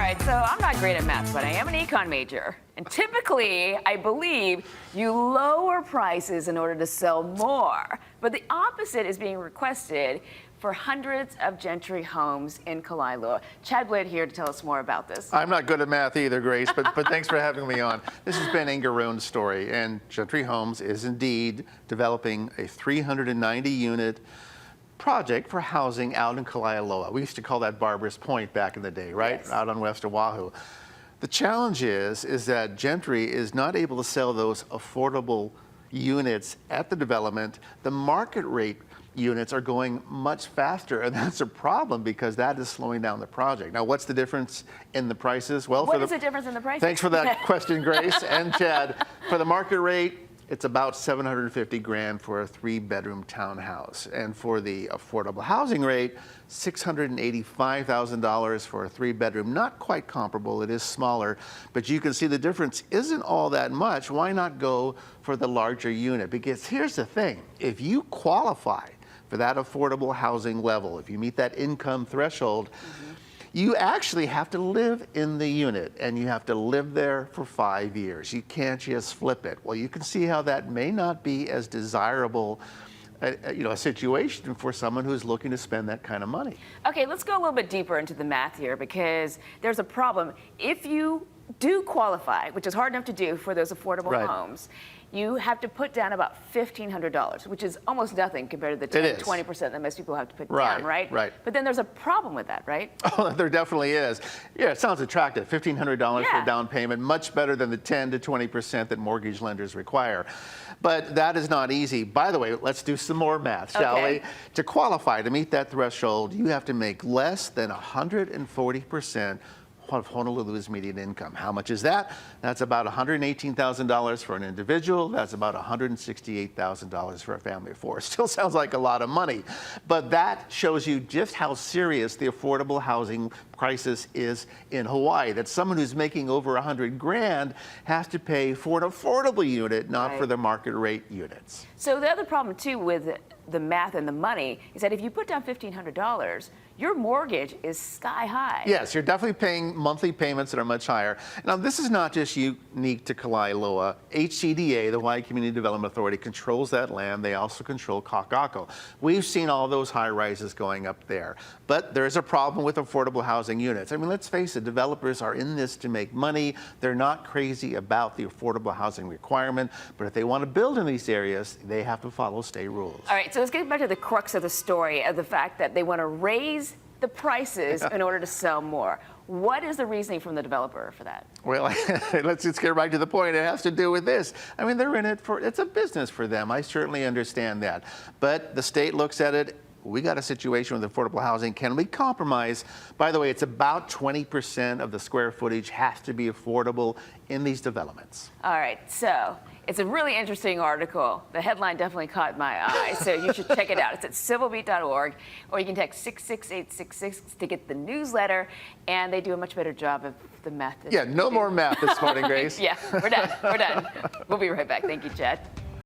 right, so I'm not great at math, but I am an econ major. And typically, I believe you lower prices in order to sell more. But the opposite is being requested for hundreds of Gentry homes in Kalaeloa. Chad Blair here to tell us more about this. I'm not good at math either, Grace, but thanks for having me on. This has been Ingaroon's story, and Gentry Homes is indeed developing a 390-unit project for housing out in Kalaeloa. We used to call that Barbara's Point back in the day, right? Yes. Out on West Oahu. The challenge is that Gentry is not able to sell those affordable units at the development. The market rate units are going much faster, and that's a problem because that is slowing down the project. Now, what's the difference in the prices? Well, what is the difference in the prices? Thanks for that question, Grace and Chad. For the market rate, it's about $750,000 for a 3-bedroom townhouse. And for the affordable housing rate, $685,000 for a 3-bedroom. Not quite comparable, it is smaller, but you can see the difference isn't all that much. Why not go for the larger unit? Because here's the thing, if you qualify for that affordable housing level, if you meet that income threshold, you actually have to live in the unit, and you have to live there for 5 years. You can't just flip it. Well, you can see how that may not be as desirable a situation for someone who's looking to spend that kind of money. Okay, let's go a little bit deeper into the math here, because there's a problem. If you do qualify, which is hard enough to do for those affordable homes, you have to put down about $1,500, which is almost nothing compared to the 10 to 20% that most people have to put down, right? Right. But then there's a problem with that, right? Oh, there definitely is. Yeah, it sounds attractive. $1,500 for a down payment, much better than the 10 to 20% that mortgage lenders require. But that is not easy. By the way, let's do some more math, shall we? To qualify, to meet that threshold, you have to make less than 140% of Honolulu's median income. How much is that? That's about $118,000 for an individual. That's about $168,000 for a family of 4. Still sounds like a lot of money, but that shows you just how serious the affordable housing crisis is in Hawaii. That someone who's making over $100,000 has to pay for an affordable unit, not for the market rate units. So the other problem too with the math and the money is that if you put down $1,500, your mortgage is sky high. Yes, you're definitely paying monthly payments that are much higher. Now, this is not just unique to Kalaeloa. HCDA, the Hawaii Community Development Authority, controls that land. They also control Kakako. We've seen all those high rises going up there. But there is a problem with affordable housing units. I mean, let's face it, developers are in this to make money. They're not crazy about the affordable housing requirement, but if they want to build in these areas, they have to follow state rules. All right, so let's get back to the crux of the story, of the fact that they want to raise the prices in order to sell more. What is the reasoning from the developer for that? Well, let's just get right to the point. It has to do with this. I mean, they're in it for, it's a business for them. I certainly understand that. But the state looks at it. We got a situation with affordable housing. Can we compromise? By the way, it's about 20% of the square footage has to be affordable in these developments. All right, so it's a really interesting article. The headline definitely caught my eye, so you should check it out. It's at civilbeat.org, or you can text 66866 to get the newsletter, and they do a much better job of the math. Yeah, no more math this morning, Grace. Yeah, we're done. We're done. We'll be right back. Thank you, Chad.